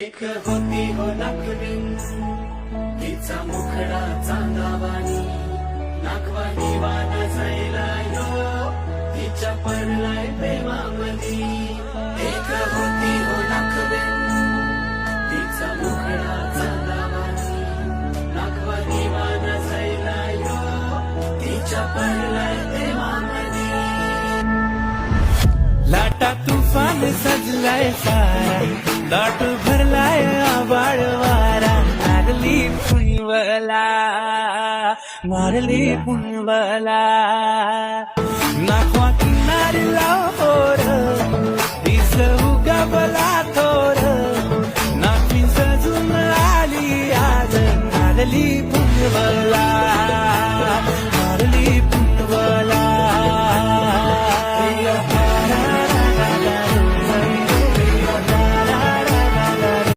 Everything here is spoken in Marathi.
एक होती हो नखवीन तिचा मुखडा चांदावानी नागवानी वाना जायला यो तिच्या पडलाय प्रेमामधी एक होती हो नखवीन तिचा मुखडा चांदावानी नागवानी वाना जायला यो तिच्या पडलाय प्रेमामधी लाटा तुफान सजलाय सारा दाट भरलाय आबाळ वारा मारली पुणवला नाखवा किनारी लाव